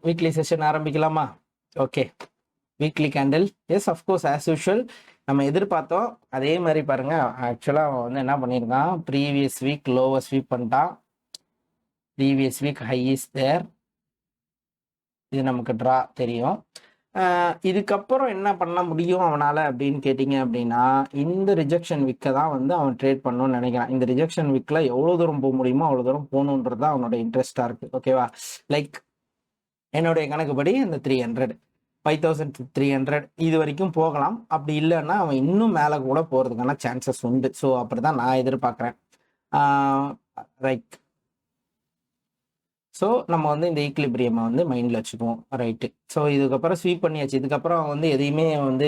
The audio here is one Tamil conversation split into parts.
வீக்லி செஷன் ஆரம்பிக்கலாமா? Okay, weekly candle. Yes, of course as usual நம்ம எதிர்பார்த்தோம் அதே மாதிரி பாருங்க. ஆக்சுவலாக அவன் வந்து என்ன பண்ணியிருக்கான், ப்ரீவியஸ் வீக் லோவை ஸ்வீப் பண்ணிட்டான், previous week high is there. இது நமக்கு ட்ரா தெரியும். இதுக்கப்புறம் என்ன பண்ண முடியும் அவனால் அப்படின்னு கேட்டிங்க அப்படின்னா, இந்த ரிஜெக்ஷன் விக்கை தான் வந்து அவன் ட்ரேட் பண்ணணும்னு நினைக்கிறான். இந்த ரிஜெக்ஷன் விக்கில் எவ்வளோ தூரம் போக முடியுமோ அவ்வளோ தூரம் போகணுன்றது தான் அவனோட இன்ட்ரெஸ்டாக இருக்குது. ஓகேவா? லைக் என்னுடைய கணக்குப்படி இந்த 300 5300 இது வரைக்கும் போகலாம். அப்படி இல்லைன்னா அவன் இன்னும் மேலே கூட போகிறதுக்கான சான்சஸ் உண்டு. ஸோ அப்படி தான் நான் எதிர்பார்க்குறேன். ரைட். ஸோ நம்ம வந்து இந்த ஈக்லிபிரியமை வந்து மைண்டில் வச்சுக்குவோம். ரைட்டு. ஸோ இதுக்கப்புறம் ஸ்வீப் பண்ணியாச்சு. இதுக்கப்புறம் வந்து எதையுமே வந்து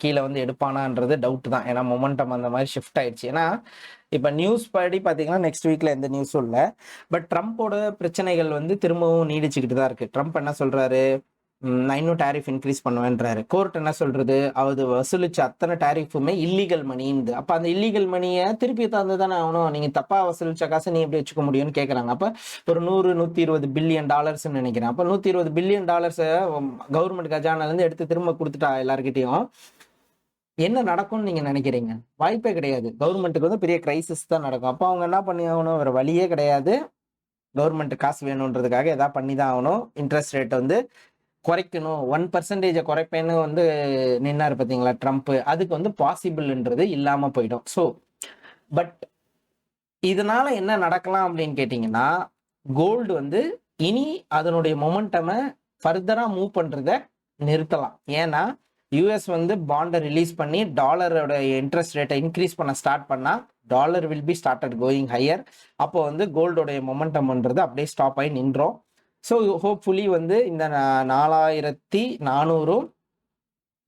கீழே வந்து எடுப்பானான்றது டவுட் தான். ஏன்னா மொமெண்டம் அந்த மாதிரி ஷிஃப்ட் ஆயிடுச்சு. ஏன்னா இப்போ நியூஸ் படி பார்த்தீங்கன்னா நெக்ஸ்ட் வீக்கில் எந்த நியூஸும் இல்லை. பட் ட்ரம்ப்போட பிரச்சனைகள் வந்து திரும்பவும் நீடிச்சுக்கிட்டு தான் இருக்குது. ட்ரம்ப் என்ன சொல்கிறாரு, நான் இன்னும் டேரிஃப் இன்க்ரீஸ் பண்ணுவேன்றாரு. கோர்ட் என்ன சொல்றது, அது வசூலிச்ச அத்தனை டேரிஃபுமே இல்லீகல் மணிந்து. அப்போ அந்த இல்லீகல் மணியை திருப்பி தந்து தானே ஆகணும். நீங்கள் தப்பாக வசூலிச்ச காசை நீ எப்படி வச்சுக்க முடியும்னு கேட்குறாங்க. அப்போ ஒரு 100-120 பில்லியன் டாலர்ஸ்ன்னு நினைக்கிறேன். அப்போ 120 பில்லியன் டாலர்ஸை கவர்மெண்ட் கஜானாலேருந்து எடுத்து திரும்ப கொடுத்துட்டா எல்லாருக்கிட்டையும் என்ன நடக்கும்னு நீங்கள் நினைக்கிறீங்க? வாய்ப்பே கிடையாது. கவர்மெண்ட்டுக்கு வந்து பெரிய கிரைசிஸ் தான் நடக்கும். அப்போ அவங்க என்ன பண்ணி ஆகணும், வேறு வழியே கிடையாது. கவர்மெண்ட் காசு வேணுன்றதுக்காக எதாவது பண்ணி தான் ஆகணும். இன்ட்ரெஸ்ட் ரேட்டை வந்து குறைக்கணும், 1% குறைப்பேன்னு வந்து நின்னார் பார்த்தீங்களா ட்ரம்ப். அதுக்கு வந்து பாசிபிள்ன்றது இல்லாமல் போயிடும். ஸோ பட் இதனால என்ன நடக்கலாம் அப்படின்னு கேட்டிங்கன்னா, கோல்டு வந்து இனி அதனுடைய மொமெண்டமை ஃபர்தராக மூவ் பண்ணுறத நிறுத்தலாம். ஏன்னா யூஎஸ் வந்து பாண்டை ரிலீஸ் பண்ணி டாலரோட இன்ட்ரெஸ்ட் ரேட்டை இன்க்ரீஸ் பண்ண ஸ்டார்ட் பண்ணால் dollar will be started going higher. அப்போ வந்து கோல்டோடைய மொமெண்டம்ன்றது அப்படியே ஸ்டாப் ஆகி நின்றோம். ஸோ ஹோப்ஃபுல்லி வந்து இந்த 4400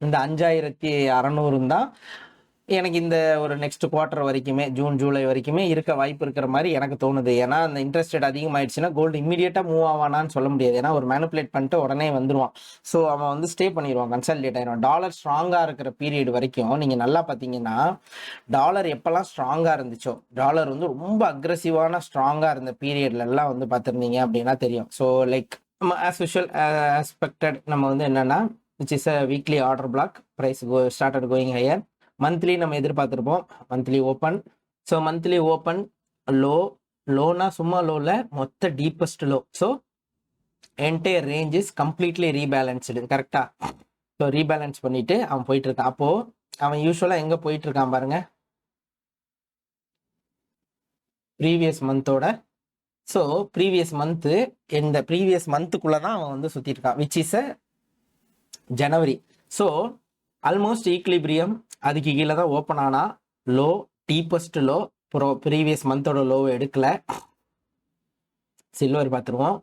இந்த 5600 தான் எனக்கு இந்த ஒரு நெக்ஸ்ட் குவார்ட்டர் வரைக்குமே, ஜூன் ஜூலை வரைக்குமே இருக்க வாய்ப்பு இருக்கிற மாதிரி எனக்கு தோணுது. ஏன்னா அந்த இன்ட்ரெஸ்ட் ரேட் அதிகமாகிடுச்சுன்னா கோல்டு இம்மீடியட்டாக மூவ் ஆவானான்னு சொல்ல முடியாது. ஏன்னா ஒரு மேனிப்புலேட் பண்ணிட்டு உடனே வந்துடுவான். ஸோ அவன் வந்து ஸ்டே பண்ணிடுவான், கன்சாலிடேட் ஆயிடுவான். டாலர் ஸ்ட்ராங்காக இருக்கிற பீரியட் வரைக்கும் நீங்கள் நல்லா பார்த்தீங்கன்னா, டாலர் எப்போல்லாம் ஸ்ட்ராங்காக இருந்துச்சோ, டாலர் வந்து ரொம்ப அக்ரெசிவான ஸ்ட்ராங்காக இருந்த பீரியட்லலாம் வந்து பார்த்துருந்தீங்க அப்படின்னா தெரியும். So like as usual expected நம்ம வந்து என்னென்னா, which is a weekly order block, price started going higher. Monthly நம்ம எதிர்பார்த்துருப்போம், monthly open. So monthly open லோனா சும்மா லோவில் மொத்த deepest low. So entire range is completely rebalanced. கரெக்டாக? ஸோ ரீபேலன்ஸ் பண்ணிட்டு அவன் போயிட்டு இருக்கான். அப்போது அவன் யூஸ்வலாக எங்கே போயிட்டு இருக்கான் பாருங்க, ப்ரீவியஸ் மந்தோட. ஸோ ப்ரீவியஸ் மந்த்து, இந்த ப்ரீவியஸ் மந்த்துக்குள்ளே தான் அவன் வந்து சுற்றிட்டு இருக்கான், which is a January. So almost equilibrium அதுக்கு கீழே தான் ஓப்பன் ஆனால் லோ, டீப்பஸ்ட் லோ. ப்ரீவியஸ் மந்தோட லோவை எடுக்கல. சில்வர் பார்த்துருவோம்,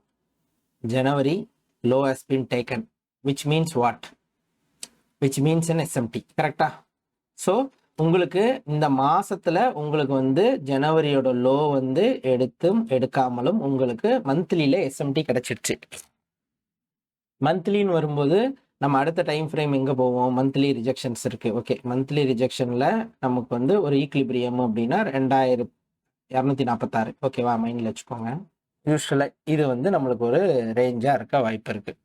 January low has been taken, which means what, which means in SMT. கரெக்டா? ஸோ உங்களுக்கு இந்த மாசத்துல உங்களுக்கு வந்து ஜனவரியோட லோ வந்து எடுத்தும் எடுக்காமலும் உங்களுக்கு மந்த்லியில எஸ்எம்டி கிடைச்சிருச்சு. மந்த்லின்னு வரும்போது நம்ம அடுத்த டைம் ஃப்ரேம் எங்கே போவோம், மந்த்லி ரிஜெக்ஷன்ஸ் இருக்குது. ஓகே, மந்த்லி ரிஜெக்ஷனில் நமக்கு வந்து ஒரு ஈக்லிபிரியம் அப்படின்னா 2246. ஓகேவா? மைண்டில் வச்சுக்கோங்க. யூஸ்வலாக இது வந்து நம்மளுக்கு ஒரு ரேஞ்சாக இருக்க வாய்ப்பு இருக்குது.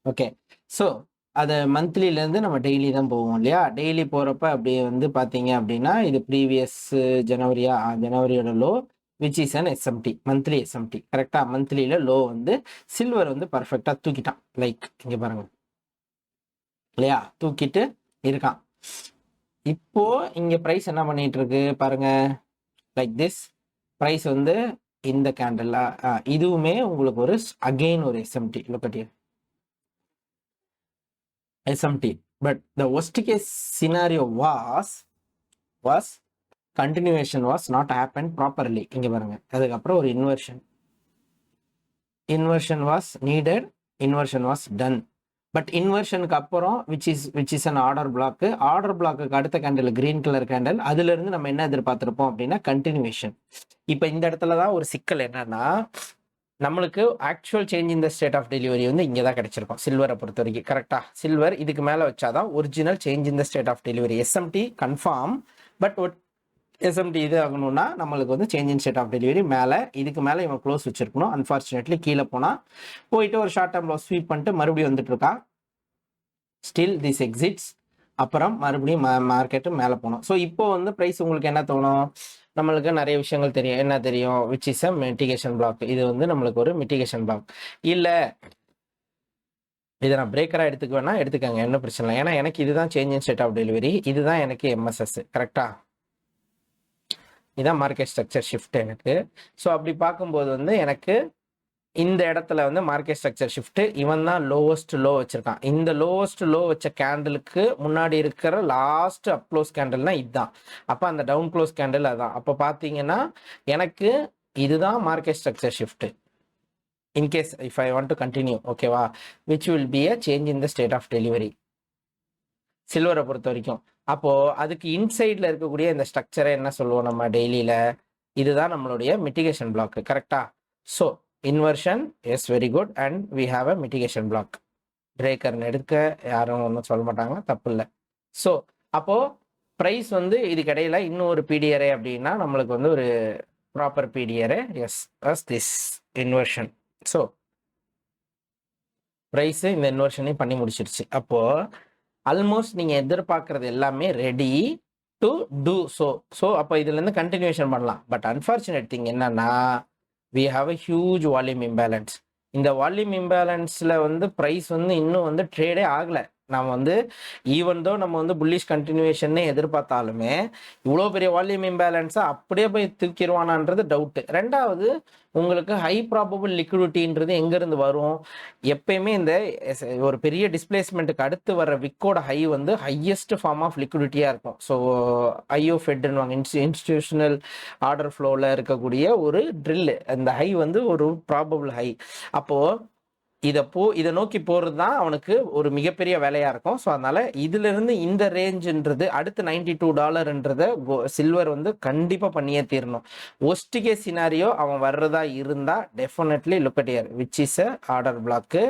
ஓகே, ஸோ அதை மந்த்லிலேருந்து நம்ம டெய்லி தான் போவோம் இல்லையா? டெய்லி போகிறப்ப அப்படியே வந்து பார்த்தீங்க அப்படின்னா இது ப்ரீவியஸ் ஜனவரியோட low, which is an SMT, monthly SMT. கரெக்டாக? மந்த்லியில் லோ வந்து சில்வர் வந்து பர்ஃபெக்டாக தூக்கிட்டான். லைக் இங்கே பாருங்க இல்லையா, தூக்கிட்டு இருக்கான். இப்போ இங்கே ப்ரைஸ் என்ன பண்ணிட்டு இருக்கு பாருங்க, லைக் திஸ். ப்ரைஸ் வந்து இந்த கேண்டில் இதுவுமே உங்களுக்கு ஒரு அகெயின் ஒரு SMT. Look SMT. But the worst case scenario was continuation was not happened properly. இங்க பாருங்க, அதுக்கப்புறம் ஒரு inversion was needed, inversion was done. But இன்வர்ஷனுக்கு அப்புறம் which is an order block. Order block அடுத்த கேண்டில் கிரீன் கலர் கேண்டில், அதுல இருந்து நம்ம என்ன எதிர்பார்த்திருப்போம் அப்படின்னா கண்டினியூஷன். இப்போ இந்த இடத்துல தான் ஒரு சிக்கல் என்னன்னா, நம்மளுக்கு ஆக்சுவல் சேஞ்ச் இந்த ஸ்டேட் ஆஃப் டெலிவரி வந்து இங்கே தான் கிடைச்சிருக்கும் சில்வரை பொறுத்த வரைக்கும். கரெக்டாக? சில்வர் இதுக்கு மேலே வச்சாதான் ஒரிஜினல் சேஞ்ச் இந்த state of delivery. SMT confirm, but SMT இது ஆகணும்னா நம்மளுக்கு வந்து change in state of delivery மேலே, இதுக்கு மேலே இவன் க்ளோஸ் வச்சிருக்கணும். அன்ஃபார்ச்சுனேட்லி கீழே போனால் போயிட்டு ஒரு ஷார்ட் டேர்ம் லாஸ் ஸ்வீப் பண்ணிட்டு மறுபடியும் வந்துட்டு இருக்கா. Still this exits. அப்புறம் மறுபடியும் மார்க்கெட்டு மேலே போகணும். ஸோ இப்போ வந்து ப்ரைஸ் உங்களுக்கு என்ன தோணும், நம்மளுக்கு நிறைய விஷயங்கள் தெரியும். என்ன தெரியும், which is a mitigation block. இது வந்து நம்மளுக்கு ஒரு மிட்டிகேஷன் பிளாக். இல்லை இதை நான் பிரேக்கராக எடுத்துக்குவேன்னா எடுத்துக்கங்க, என்ன பிரச்சனை இல்லை. ஏன்னா எனக்கு இதுதான் change in state of delivery, இதுதான் எனக்கு எம்எஸ்எஸ். கரெக்டாக இதான் மார்க்கெட் ஸ்ட்ரக்சர் ஷிஃப்ட் எனக்கு. ஸோ அப்படி பார்க்கும்போது வந்து எனக்கு இந்த இடத்துல வந்து மார்க்கெட் ஸ்ட்ரக்சர் ஷிஃப்ட், இவன் தான் லோவஸ்ட் லோ வச்சிருக்கான். இந்த லோவஸ்ட் லோ வச்ச கேண்டலுக்கு முன்னாடி இருக்கிற லாஸ்ட் அப் க்ளோஸ் கேண்டல்னா இதுதான். அப்போ அந்த டவுன் க்ளோஸ் கேண்டில் அதான். அப்போ பார்த்தீங்கன்னா எனக்கு இதுதான் market structure shift. In case if I want to continue, ஓகேவா, which will be a change in the state of delivery சில்வரை பொறுத்த வரைக்கும். அப்போ அதுக்கு இன்சைட்ல இருக்கக்கூடிய இந்த ஸ்ட்ரக்சரை என்ன சொல்லுவோம் நம்ம டெய்லியில, இதுதான் நம்மளுடைய மிட்டிகேஷன் பிளாக். கரெக்டா? So inversion is very good and we have a mitigation block. பிரேக்கர்னு எடுக்க யாரும் ஒன்றும் சொல்ல மாட்டாங்க, தப்பு இல்லை. ஸோ அப்போ ப்ரைஸ் வந்து இதுக்கு இடையில இன்னும் ஒரு பிடிஆரே அப்படின்னா நம்மளுக்கு வந்து ஒரு ப்ராப்பர் பிடிஆரே is as this inversion. So price இந்த இன்வர்ஷனையும் பண்ணி முடிச்சிருச்சு. அப்போ ஆல்மோஸ்ட் நீங்கள் எதிர்பார்க்குறது எல்லாமே ரெடி டு டூ ஸோ அப்போ இதுலேருந்து கண்டினியூஷன் பண்ணலாம். பட் அன்ஃபார்ச்சுனேட் திங் என்னன்னா we have a huge volume imbalance. இந்த வால்யூம் இம்பேலன்ஸில் வந்து ப்ரைஸ் வந்து இன்னும் வந்து ட்ரேடே ஆகலை. நம்ம வந்து ஈவன் தோ நம்ம வந்து புல்லிஷ் கண்டினியூஷன்னே எதிர்பார்த்தாலுமே இவ்வளோ பெரிய வால்யூம் இம்பேலன்ஸை அப்படியே போய் தூக்கிடுவானான்றது டவுட்டு. ரெண்டாவது, உங்களுக்கு ஹை ப்ராபபிள் லிக்விடிட்டின்றது எங்கேருந்து வரும்? எப்பயுமே இந்த ஒரு பெரிய டிஸ்பிளேஸ்மெண்ட்டுக்கு அடுத்து வர விக்கோட ஹை வந்து ஹையஸ்ட் ஃபார்ம் ஆஃப் லிக்விடிட்டியாக இருக்கும். ஸோ ஐஓ ஃபெட்னுவாங்க, இன்ஸ்டிடியூஷனல் ஆர்டர் ஃப்ளோவில் இருக்கக்கூடிய ஒரு ட்ரில்லு. அந்த ஹை வந்து ஒரு ப்ராபபிள் ஹை. அப்போது இதை நோக்கி போகிறது தான் அவனுக்கு ஒரு மிகப்பெரிய வேலையாக இருக்கும். ஸோ அதனால் இதிலிருந்து இந்த ரேஞ்சுன்றது அடுத்து $92 சில்வர் வந்து கண்டிப்பாக பண்ணியே தீரணும். ஒஸ்ட் கேஸ் சினாரியோ அவன் வர்றதா இருந்தால் definitely look at here which is a order block.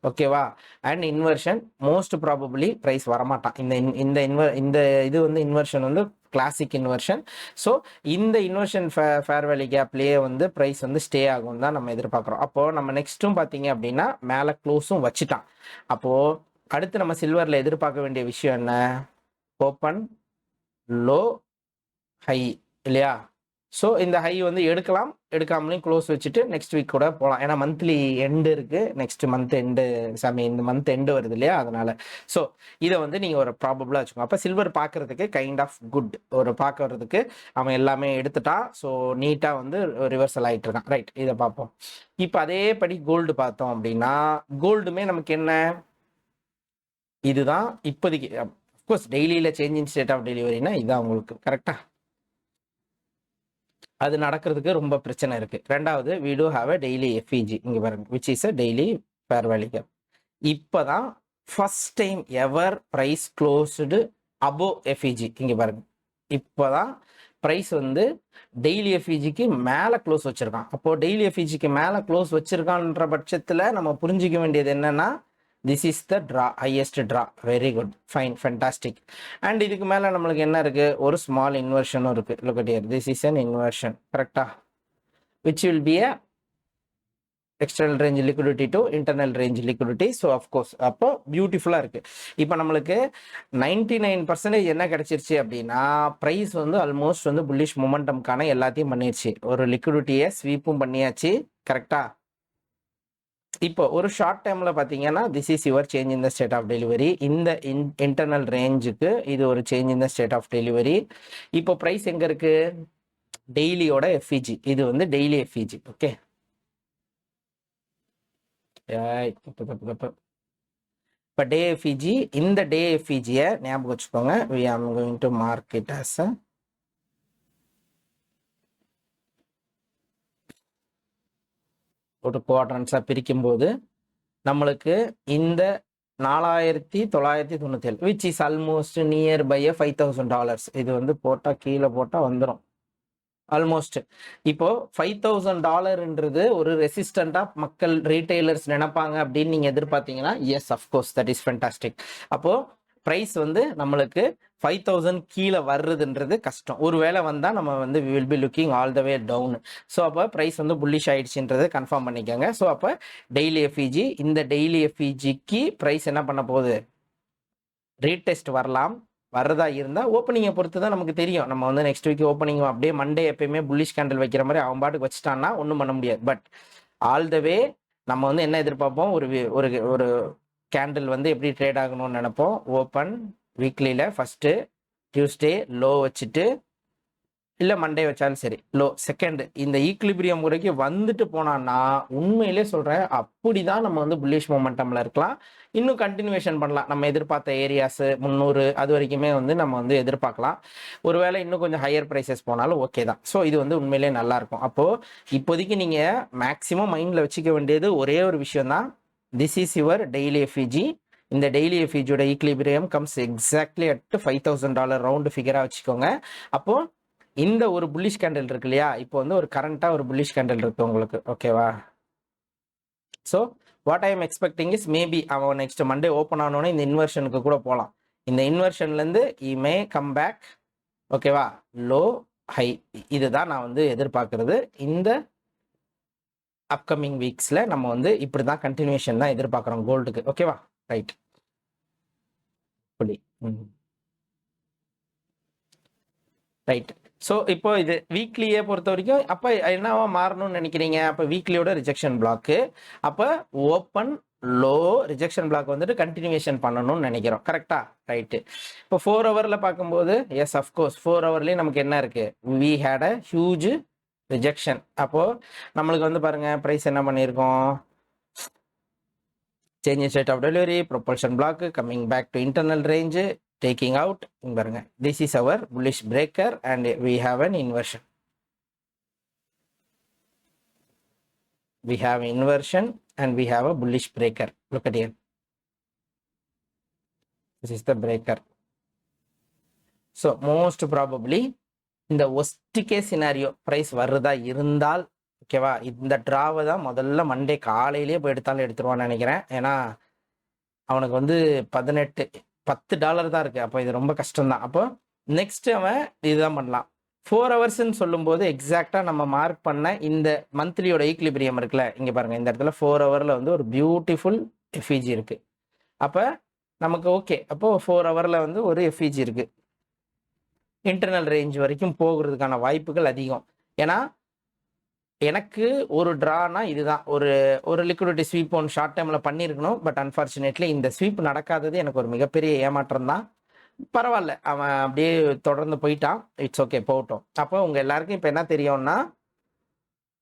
ஓகேவா? And inversion most probably price வரமாட்டான். இந்த இது வந்து இன்வர்ஷன் வந்து கிளாசிக் இன்வர்ஷன். ஸோ இந்த இன்வர்ஷன் ஃபேர் வேல்யூ கேப்லேயே வந்து ப்ரைஸ் வந்து ஸ்டே ஆகும் தான் நம்ம எதிர்பார்க்குறோம். அப்போது நம்ம நெக்ஸ்ட்டும் பார்த்தீங்க அப்படின்னா மேலே க்ளோஸும் வச்சுட்டான். அப்போது அடுத்து நம்ம சில்வரில் எதிர்பார்க்க வேண்டிய விஷயம் என்ன? ஓப்பன் லோ ஹை இல்லையா? ஸோ இந்த ஹை வந்து எடுக்காமலையும் க்ளோஸ் வச்சுட்டு நெக்ஸ்ட் வீக் கூட போகலாம். ஏன்னா மந்த்லி எண்டு இருக்குது, நெக்ஸ்ட் மந்த் எண்டு இந்த மந்த் எண்டு வருது இல்லையா? அதனால் ஸோ இதை வந்து நீங்கள் ஒரு ப்ராபபிளாக வச்சுக்கோங்க. அப்போ சில்வர் பார்க்குறதுக்கு கைண்ட் ஆஃப் குட், ஒரு பார்க்கறதுக்கு அவன் எல்லாமே எடுத்துட்டான். ஸோ நீட்டாக வந்து ரிவர்சல் ஆகிட்டு இருக்கான். ரைட், இதை பார்ப்போம். இப்போ அதேபடி கோல்டு பார்த்தோம் அப்படின்னா கோல்டுமே நமக்கு என்ன, இதுதான் இப்போதைக்கு அஃப்கோர்ஸ் டெய்லியில் சேஞ்ச் இன் ஸ்டேட் ஆஃப் டெலிவரினா இதுதான் உங்களுக்கு. கரெக்டாக அது நடக்கிறதுக்கு ரொம்ப பிரச்சனை இருக்குது. ரெண்டாவது, we do have a daily FEG இங்கே பாருங்க, which is a daily fair value gap. இப்போ தான் first time ever price closed above FEG. இங்கே பாருங்க, இப்போ தான் ப்ரைஸ் வந்து டெய்லி எஃப்இஜிக்கு மேலே க்ளோஸ் வச்சுருக்கான். அப்போது டெய்லி எஃப்இஜிக்கு மேலே க்ளோஸ் வச்சுருக்கான்ற பட்சத்தில் நம்ம புரிஞ்சிக்க வேண்டியது என்னென்னா this is the draw, highest draw. Very good, fine, fantastic. And இதுக்கு மேலே நம்மளுக்கு என்ன இருக்குது? ஒரு ஸ்மால் இன்வர்ஷனும் இருக்குது. Look at here, this is an inversion. கரெக்டா? which will be a external range liquidity to internal range liquidity. So of course அப்போ பியூட்டிஃபுல்லாக இருக்குது. இப்போ நம்மளுக்கு 99% என்ன கிடச்சிருச்சு அப்படின்னா ப்ரைஸ் வந்து ஆல்மோஸ்ட் வந்து புல்லிஷ் மொமெண்டம்கான எல்லாத்தையும் பண்ணிடுச்சு. ஒரு லிக்விடிட்டியை ஸ்வீப்பும் பண்ணியாச்சு. கரெக்டா? இப்போ ஒரு ஷார்ட் டைமில் பார்த்தீங்கன்னா this is your change in the state of delivery. இந்த இன்டர்னல் ரேஞ்சுக்கு இது ஒரு change in the state of delivery. இப்போ ப்ரைஸ் எங்கே இருக்குது? டெய்லியோட எஃப்இஜி. இது வந்து டெய்லி எஃப்இஜி. ஓகே, இப்போ டே எஃப்இஜி, இந்த டே எஃப்இஜியை ஞாபகம் வச்சுக்கோங்க. We am going to mark it as ஒரு குவாட்ரன்ஸாக பிரிக்கும்போது நம்மளுக்கு இந்த 4997 which is almost near by $5,000. இது வந்து போட்டால் கீழே போட்டால் வந்துடும் ஆல்மோஸ்ட். இப்போ $5,000ன்றது ஒரு ரெசிஸ்டண்டாக மக்கள் ரீட்டைலர்ஸ் நினைப்பாங்க அப்படின்னு நீங்கள் எதிர்பார்த்தீங்கன்னா yes, of course, that is fantastic. அப்போது ப்ரைஸ் வந்து நம்மளுக்கு 5000 கீழே வர்றதுன்றது கஷ்டம். ஒருவேளை வந்தால் நம்ம வந்து we will be looking all the way down. So அப்போ ப்ரைஸ் வந்து புல்லிஷ் ஆயிடுச்சுன்றதை கன்ஃபார்ம் பண்ணிக்கோங்க. ஸோ அப்போ டெய்லி எஃப்இஜி, இந்த டெய்லி எஃப்இஜிக்கு ப்ரைஸ் என்ன பண்ண போகுது, ரீடெஸ்ட் வரலாம். வர்றதா இருந்தால் ஓப்பனிங்கை பொறுத்து தான் நமக்கு தெரியும். நம்ம வந்து நெக்ஸ்ட் வீக் ஓப்பனிங் அப்படியே மண்டே எப்பயுமே புல்லிஷ் கேண்டில் வைக்கிற மாதிரி அவன் பாட்டுக்கு வச்சுட்டான்னா ஒன்றும் பண்ண முடியாது. பட் ஆல் த வே நம்ம வந்து என்ன எதிர்பார்ப்போம், ஒரு ஒரு கேண்டில் வந்து எப்படி ட்ரேட் ஆகணும்னு நினைப்போம். ஓப்பன் வீக்லியில் ஃபஸ்ட்டு டியூஸ்டே லோ வச்சுட்டு, இல்லை மண்டே வச்சாலும் சரி லோ செகண்ட், இந்த ஈக்லிபிரியம் முறைக்கு வந்துட்டு போனான்னா உண்மையிலே சொல்கிறேன் அப்படி தான் நம்ம வந்து புல்லிஷ் மொமெண்டமில் இருக்கலாம். இன்னும் கண்டினியூவேஷன் பண்ணலாம். நம்ம எதிர்பார்த்த ஏரியாஸு 300 அது வரைக்குமே வந்து நம்ம வந்து எதிர்பார்க்கலாம். ஒருவேளை இன்னும் கொஞ்சம் ஹையர் ப்ரைஸஸ் போனாலும் ஓகே தான். ஸோ இது வந்து உண்மையிலே நல்லாயிருக்கும். அப்போது இப்போதைக்கு நீங்கள் மேக்ஸிமம் மைண்டில் வச்சுக்க வேண்டியது ஒரே ஒரு விஷயம் தான், this is your daily FEG. இந்த டெய்லி எஃப்இஜியோட equilibrium comes exactly at $5000 round ஃபிகராக வச்சுக்கோங்க. அப்போது இந்த ஒரு புல்லிஷ் கேண்டில் இருக்கு இல்லையா, இப்போ வந்து ஒரு கரண்ட்டாக ஒரு புல்லிஷ் கேண்டில் இருக்கு உங்களுக்கு, ஓகேவா? So what I am expecting is maybe அவன் நெக்ஸ்ட் மண்டே ஓப்பன் ஆனோடனே இந்த இன்வர்ஷனுக்கு கூட போகலாம். இந்த இன்வர்ஷன்லேருந்து இ மே கம் பேக், ஓகேவா? லோ ஹை, இதுதான் நான் வந்து எதிர்பார்க்கறது. இந்த அப்கமிங் வீக்ஸில் நம்ம வந்து இப்படி தான் கண்டினியூஷன் தான் எதிர்பார்க்குறோம் கோல்டுக்கு, ஓகேவா? ரைட், புள்ளி. ரைட். ஸோ இப்போ இது வீக்லியை பொறுத்த வரைக்கும் அப்போ என்னவா மாறணும்னு நினைக்கிறீங்க? அப்போ வீக்லியோட ரிஜெக்ஷன் பிளாக்கு, அப்போ ஓப்பன் லோ ரிஜெக்ஷன் பிளாக் வந்துட்டு கண்டினியூவேஷன் பண்ணணும்னு நினைக்கிறோம். கரெக்டா? ரைட்டு. இப்போ 4 ஹவரில் பார்க்கும்போது எஸ் அஃப்கோர்ஸ் 4 ஹவர்லேயும் நமக்கு என்ன இருக்குது, we had a huge rejection. அப்போது நம்மளுக்கு வந்து பாருங்கள் ப்ரைஸ் என்ன பண்ணியிருக்கோம், change in state of delivery, propulsion block, coming back to internal range, taking out. பாருங்க, this is our bullish breaker and we have an inversion. We have inversion and we have a bullish breaker. Look at here. This is the breaker. So most probably இந்த worst case scenario price வருதா இருந்தால், ஓகேவா, இந்த டிராவை தான் முதல்ல மண்டே காலையிலேயே போய் எடுத்துருவான்னு நினைக்கிறேன். ஏன்னா அவனுக்கு வந்து $10 தான் இருக்குது. அப்போ இது ரொம்ப கஷ்டம்தான். அப்போ நெக்ஸ்ட் அவன் இதுதான் பண்ணலாம். 4 ஹவர்ஸ்ன்னு சொல்லும்போது எக்ஸாக்டாக நம்ம மார்க் பண்ண இந்த மந்த்லியோட ஈக்லிபிரியம் இருக்குல்ல, இங்கே பாருங்கள், இந்த இடத்துல 4 ஹவரில் வந்து ஒரு பியூட்டிஃபுல் எஃப்இஜி இருக்குது. அப்போ நமக்கு ஓகே, அப்போது 4 ஹவரில் வந்து ஒரு எஃப்இஜி இருக்குது. இன்டர்னல் ரேஞ்ச் வரைக்கும் போகிறதுக்கான வாய்ப்புகள் அதிகம். ஏன்னா எனக்கு ஒரு ட்ரானா இதுதான், ஒரு லிக்விடிட்டி ஸ்வீப் ஒன்று ஷார்ட் டைமில் பண்ணியிருக்கணும். பட் அன்ஃபார்ச்சுனேட்லி இந்த ஸ்வீப் நடக்காதது எனக்கு ஒரு மிகப்பெரிய ஏமாற்றம் தான். பரவாயில்ல, அவன் அப்படியே தொடர்ந்து போயிட்டான். இட்ஸ் ஓகே, போகட்டும். அப்போ உங்கள் எல்லாருக்கும் இப்போ என்ன தெரியும்னா,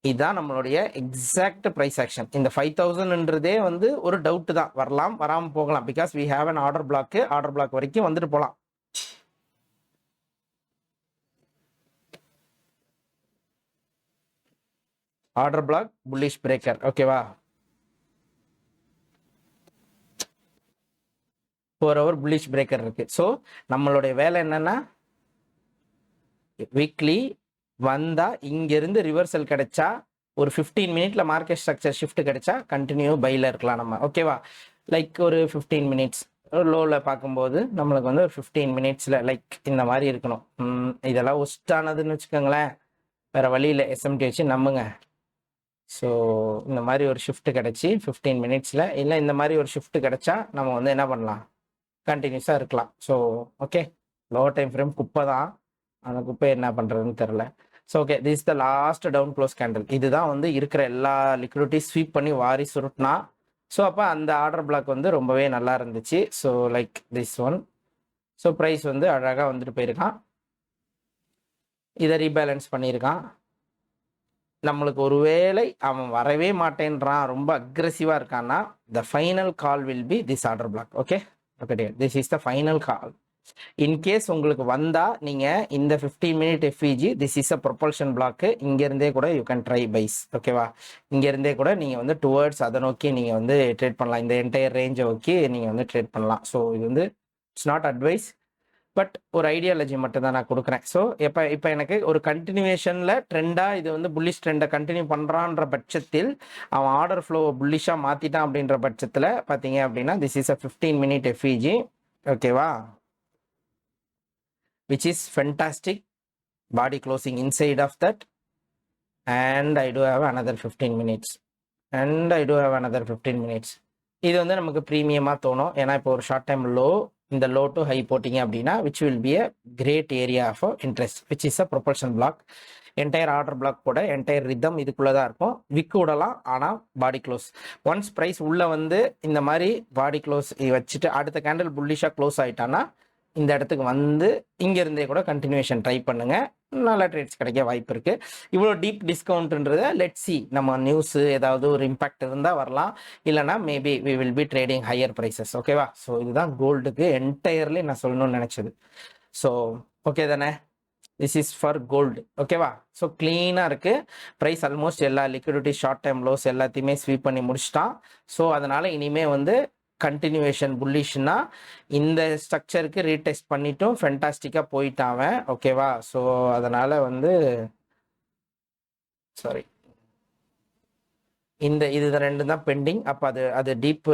இதுதான் நம்மளுடைய எக்ஸாக்ட் ப்ரைஸ் ஆக்ஷன். இந்த 5000ன்றதே வந்து ஒரு டவுட்டு தான், வரலாம் வராமல் போகலாம். Because we have an order block வரைக்கும் வந்துட்டு போகலாம். ஆர்டர் பிளாக், புல்லிஷ் பிரேக்கர், ஓகேவா? 4 ஹவர் புல்லிஷ் பிரேக்கர் இருக்கு. ஸோ நம்மளுடைய வேலை என்னன்னா, வீக்லி வந்தா இங்கிருந்து ரிவர்சல் கிடைச்சா ஒரு 15 மினிட்ல மார்க்கெட் ஸ்ட்ரக்சர் ஷிஃப்ட் கிடைச்சா கண்டினியூ பைல இருக்கலாம் நம்ம, ஓகேவா? லைக் ஒரு 15 மினிட்ஸ் லோவில் பார்க்கும்போது நம்மளுக்கு வந்து ஒரு 15 மினிட்ஸில் லைக் இந்த மாதிரி இருக்கணும். இதெல்லாம் ஒஸ்டானதுன்னு வச்சுக்கோங்களேன், வேறு வழியில் எஸ்எம்டி வச்சு நம்புங்க. ஸோ இந்த மாதிரி ஒரு ஷிஃப்ட் கிடச்சி 15 மினிட்ஸில், இல்லை இந்த மாதிரி ஒரு ஷிஃப்ட் கிடச்சா நம்ம வந்து என்ன பண்ணலாம், கண்டினியூஸாக இருக்கலாம். So okay, low time frame குப்பை தான், அந்த குப்பை என்ன பண்ணுறதுன்னு தெரில. So okay, this is the last down close candle. இதுதான் வந்து இருக்கிற எல்லா லிக்விடிட்டி ஸ்வீப் பண்ணி வாரி சுருட்டினா. ஸோ அப்போ அந்த ஆர்டர் பிளாக் வந்து ரொம்பவே நல்லா இருந்துச்சு. So like this one. So price வந்து அழகாக வந்துட்டு போயிருக்கான், இதை ரீபேலன்ஸ் பண்ணியிருக்கான். நம்மளுக்கு ஒருவேளை அவன் வரவே மாட்டேன்றான், ரொம்ப அக்ரெசிவாக இருக்கான்னா, the final call will be this order block. Okay, okay, this is the final call. In case உங்களுக்கு வந்தால் நீங்கள் இந்த 15 minute FVG, this is a propulsion block, இங்கேருந்தே கூட யூ கேன் ட்ரை பைஸ், ஓகேவா? இங்கேருந்தே கூட நீங்கள் வந்து டுவர்ட்ஸ் அதை நோக்கி நீங்கள் வந்து ட்ரேட் பண்ணலாம். இந்த என்டையர் ரேஞ்சை நோக்கி நீங்கள் வந்து ட்ரேட் பண்ணலாம். ஸோ இது வந்து இட்ஸ் நாட் அட்வைஸ், பட் ஒரு ஐடியாலஜி மட்டும் தான் நான் கொடுக்குறேன். ஸோ இப்போ எனக்கு ஒரு கண்டினியூவேஷனில் ட்ரெண்டாக இது வந்து புல்லிஷ் ட்ரெண்டை கண்டினியூ பண்ணுறான்ற பட்சத்தில், அவன் ஆர்டர் ஃப்ளோவை புல்லிஷாக மாற்றிட்டான் அப்படின்ற பட்சத்தில் பார்த்தீங்க அப்படின்னா, this is a 15 minute FEG. ஓகேவா, which is fantastic. Body closing inside of that, and I do have another 15 minutes, and I do have another 15 minutes. இது வந்து நமக்கு ப்ரீமியமாக தோணும். ஏன்னா இப்போ ஒரு ஷார்ட் டைம் லோ, இந்த லோ டு ஹை போட்டிங்க அப்படின்னா which will be a great area of interest, which is a propulsion block. Entire order black கூட என்டையர் ரிதம் இதுக்குள்ளே தான் இருக்கும். விக்கு விடலாம், ஆனால் பாடி க்ளோஸ் ஒன்ஸ் ப்ரைஸ் உள்ளே வந்து இந்த மாதிரி பாடி க்ளோஸ் வச்சுட்டு அடுத்த கேண்டில் புல்லிஷாக க்ளோஸ் ஆகிட்டான்னா இந்த இடத்துக்கு வந்து இங்கேருந்தே கூட கண்டினியூஷன் ட்ரை பண்ணுங்கள், நல்ல ட்ரேட்ஸ் கிடைக்க வாய்ப்பு இருக்குது. இவ்வளோ டீப் டிஸ்கவுண்ட்ன்றதை லெட் சி, நம்ம நியூஸு ஏதாவது ஒரு இம்பாக்ட் இருந்தால் வரலாம், இல்லைனா maybe we will be trading higher prices. ஓகேவா, ஸோ இதுதான் கோல்டுக்கு என்டையர்லி நான் சொல்லணும்னு நினச்சது. ஸோ ஓகே தானே, திஸ் இஸ் ஃபார் கோல்டு. ஓகேவா, ஸோ க்ளீனாக இருக்குது ப்ரைஸ். ஆல்மோஸ்ட் எல்லா லிக்விடிட்டி ஷார்ட் டைம் லோஸ் எல்லாத்தையுமே ஸ்வீப் பண்ணி முடிச்சிட்டான். ஸோ அதனால் இனிமேல் வந்து கண்டினியூவேஷன் புல்லிஷ்னா இந்த ஸ்ட்ரக்சருக்கு ரீடெஸ்ட் பண்ணிட்டும் ஃபென்டாஸ்டிக்காக போயிட்டாவன். ஓகேவா, ஸோ அதனால் வந்து சாரி, இது ரெண்டு தான் பெண்டிங். அப்போ அது டீப்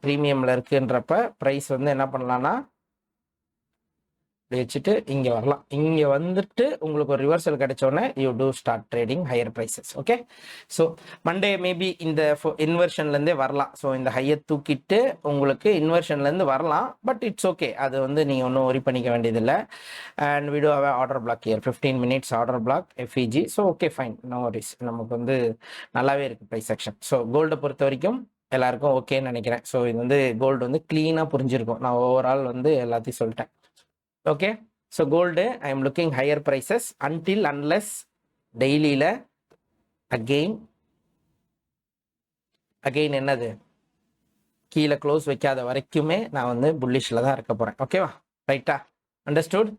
ப்ரீமியமில் இருக்குன்றப்ப ப்ரைஸ் வந்து என்ன பண்ணலான்னா வச்சுட்டு இங்கே வரலாம். இங்கே வந்துட்டு உங்களுக்கு ஒரு ரிவர்சல் கிடைச்சோடனே you to start trading higher prices. Okay, so Monday maybe இந்த இன்வெர்ஷன்லேருந்தே வரலாம். ஸோ இந்த ஹையை தூக்கிட்டு உங்களுக்கு இன்வெர்ஷன்லேருந்து வரலாம், பட் இட்ஸ் ஓகே, அது வந்து நீங்கள் ஒன்றும் ஒரி பண்ணிக்க வேண்டியதில்லை. And we do have order block here 15 minutes order block FEG. So okay fine, no worries, நமக்கு வந்து நல்லாவே இருக்குது ப்ரைஸ் செக்ஷன். ஸோ கோல்டை பொறுத்த வரைக்கும் எல்லாருக்கும் ஓகேன்னு நினைக்கிறேன். ஸோ இது வந்து கோல்டு வந்து க்ளீனாக புரிஞ்சிருக்கும். நான் ஓவரால் வந்து எல்லாத்தையும் சொல்லிட்டேன். Okay, so gold I am looking higher prices until unless daily la again என்னது கீழே க்ளோஸ் வைக்காத வரைக்குமே நான் வந்து புல்லிஷ்ல தான் இருக்க போறேன். ஓகேவா, ரைட்டா, அண்டர்ஸ்டுட்,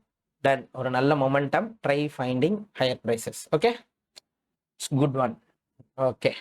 டன். ஒரு நல்ல momentum, try finding higher prices. Okay, good one. Okay.